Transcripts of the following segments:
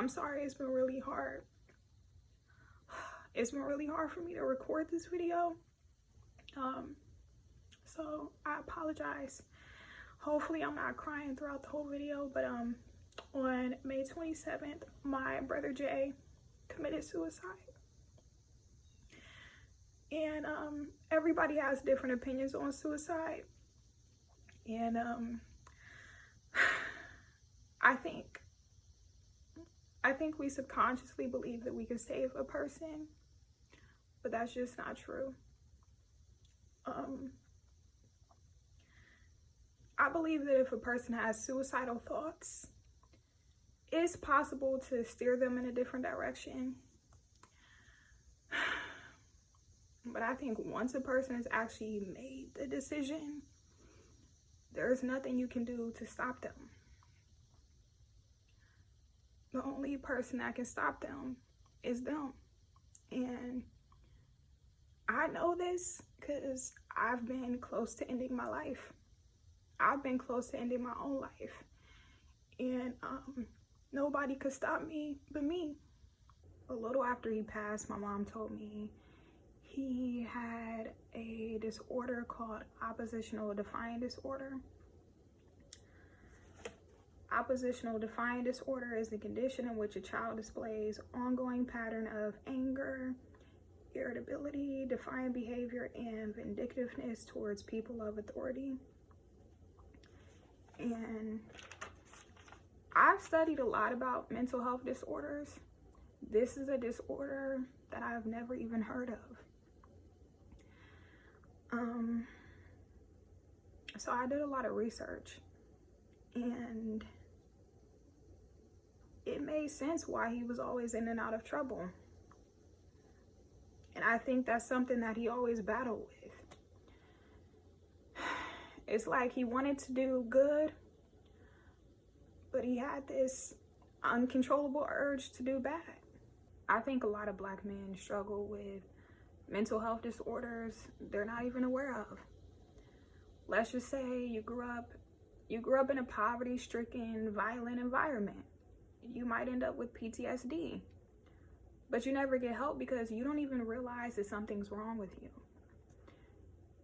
I'm sorry, it's been really hard. It's been really hard for me to record this video. So I apologize. Hopefully I'm not crying throughout the whole video, but on May 27th, my brother Jay committed suicide. And everybody has different opinions on suicide. And I think we subconsciously believe that we can save a person, but that's just not true. I believe that if a person has suicidal thoughts, it's possible to steer them in a different direction. But I think once a person has actually made the decision, there's nothing you can do to stop them. The only person that can stop them is them. And I know this because I've been close to ending my life. I've been close to ending my own life. And nobody could stop me but me. A little after he passed, my mom told me he had a disorder called oppositional defiant disorder. Oppositional defiant disorder is a condition in which a child displays ongoing pattern of anger, irritability, defiant behavior, and vindictiveness towards people of authority. And I've studied a lot about mental health disorders. This is a disorder that I've never even heard of. So I did a lot of research, and it made sense why he was always in and out of trouble. And I think that's something that he always battled with. It's like he wanted to do good, but he had this uncontrollable urge to do bad. I think a lot of Black men struggle with mental health disorders they're not even aware of. Let's just say you grew up in a poverty-stricken, violent environment. You might end up with PTSD, but you never get help because you don't even realize that something's wrong with you.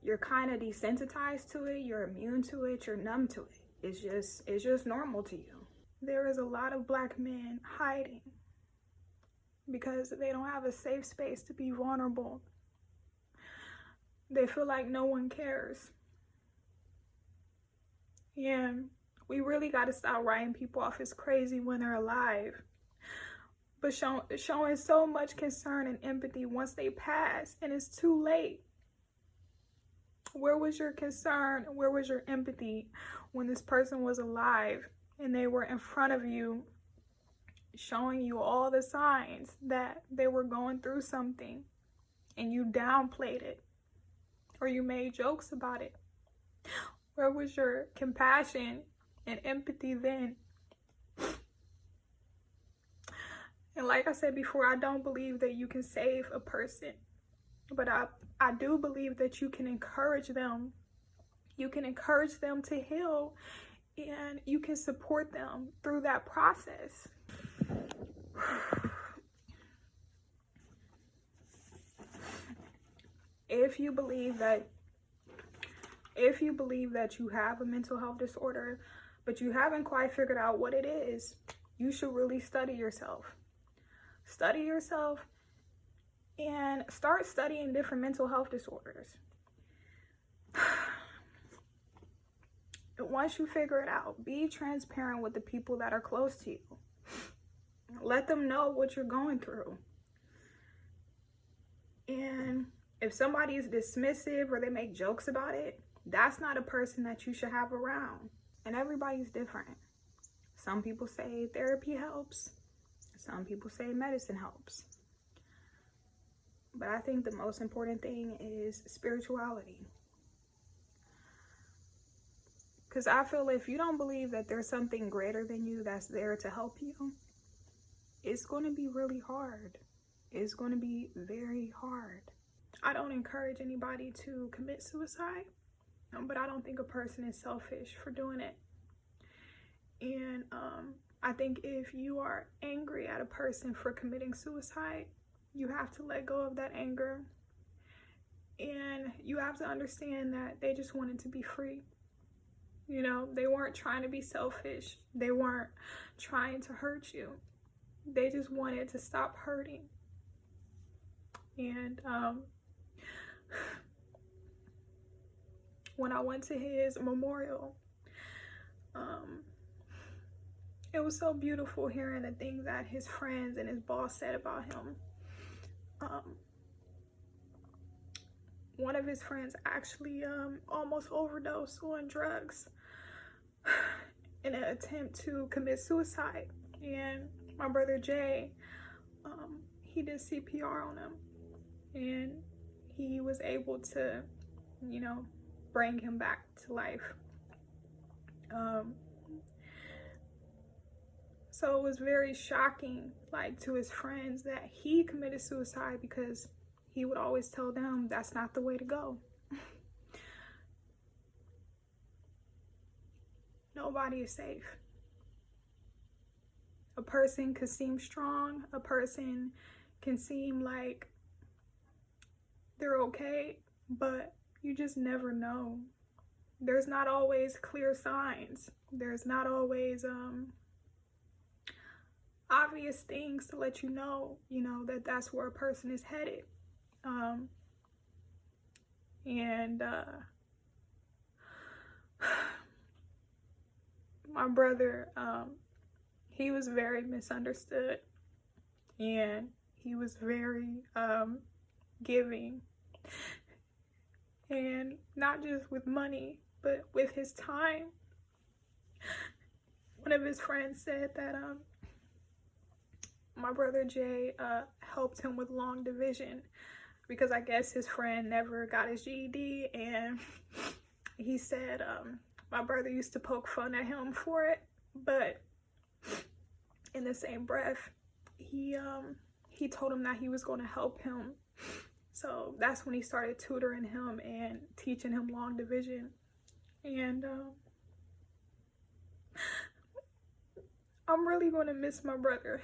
You're kind of desensitized to it, you're immune to it, you're numb to it. It's just normal to you. There is a lot of Black men hiding because they don't have a safe space to be vulnerable. They feel like no one cares. And we really got to stop writing people off as crazy when they're alive, but showing so much concern and empathy once they pass and it's too late. Where was your concern? Where was your empathy when this person was alive and they were in front of you, showing you all the signs that they were going through something, and you downplayed it or you made jokes about it? Where was your compassion and empathy then? And like I said before, I don't believe that you can save a person, but I do believe that you can encourage them. You can encourage them to heal, and you can support them through that process. If you believe that you have a mental health disorder, but you haven't quite figured out what it is, you should really study yourself. Study yourself and start studying different mental health disorders. Once you figure it out, be transparent with the people that are close to you. Let them know what you're going through. And if somebody is dismissive or they make jokes about it, that's not a person that you should have around. And everybody's different. Some people say therapy helps. Some people say medicine helps. But I think the most important thing is spirituality. Because I feel if you don't believe that there's something greater than you that's there to help you, it's going to be really hard. It's going to be very hard. I don't encourage anybody to commit suicide, but I don't think a person is selfish for doing it. And I think if you are angry at a person for committing suicide, you have to let go of that anger. And you have to understand that they just wanted to be free. You know, they weren't trying to be selfish. They weren't trying to hurt you. They just wanted to stop hurting. And when I went to his memorial, it was so beautiful hearing the things that his friends and his boss said about him. One of his friends actually almost overdosed on drugs in an attempt to commit suicide. And my brother Jay, he did CPR on him. And he was able to, you know, bring him back to life. So it was very shocking, like, to his friends that he committed suicide, because he would always tell them that's not the way to go. Nobody is safe. A person could seem strong, a person can seem like they're okay, but you just never know. There's not always clear signs. There's not always obvious things to let you know, that that's where a person is headed. My brother, he was very misunderstood, and he was very giving, and not just with money, but with his time. One of his friends said that my brother Jay helped him with long division, because I guess his friend never got his GED, and he said my brother used to poke fun at him for it, but in the same breath, he told him that he was going to help him. So that's when he started tutoring him and teaching him long division. And I'm really going to miss my brother.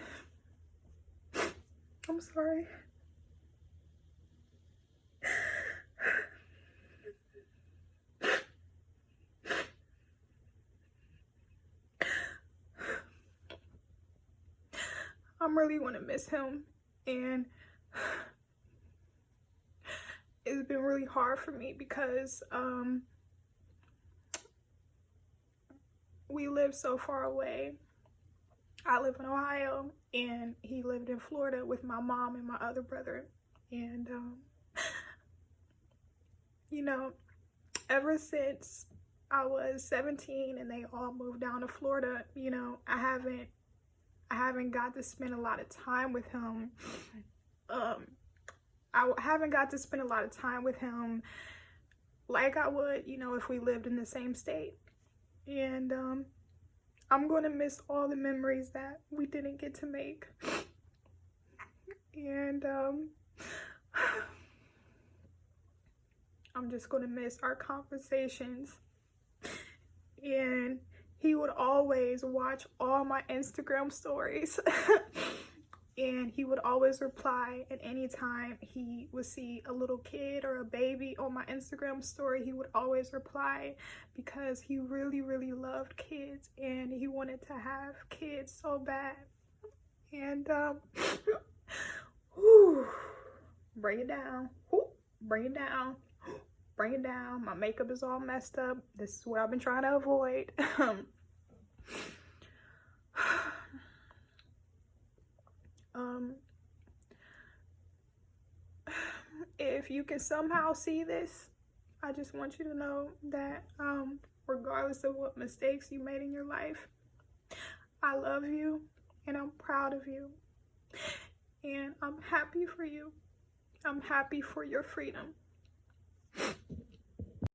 I'm sorry. I'm really going to miss him, and it's been really hard for me because we live so far away. I live in Ohio, and he lived in Florida with my mom and my other brother. And you know, ever since I was 17 and they all moved down to Florida, you know, I haven't got to spend a lot of time with him. I haven't got to spend a lot of time with him like I would, you know, if we lived in the same state. And I'm going to miss all the memories that we didn't get to make. And I'm just going to miss our conversations. And he would always watch all my Instagram stories. And he would always reply, and anytime he would see a little kid or a baby on my Instagram story, he would always reply, because he really, really loved kids and he wanted to have kids so bad. And bring it down, bring it down, bring it down. My makeup is all messed up. This is what I've been trying to avoid. If you can somehow see this, I just want you to know that regardless of what mistakes you made in your life, I love you and I'm proud of you, and I'm happy for you. I'm happy for your freedom.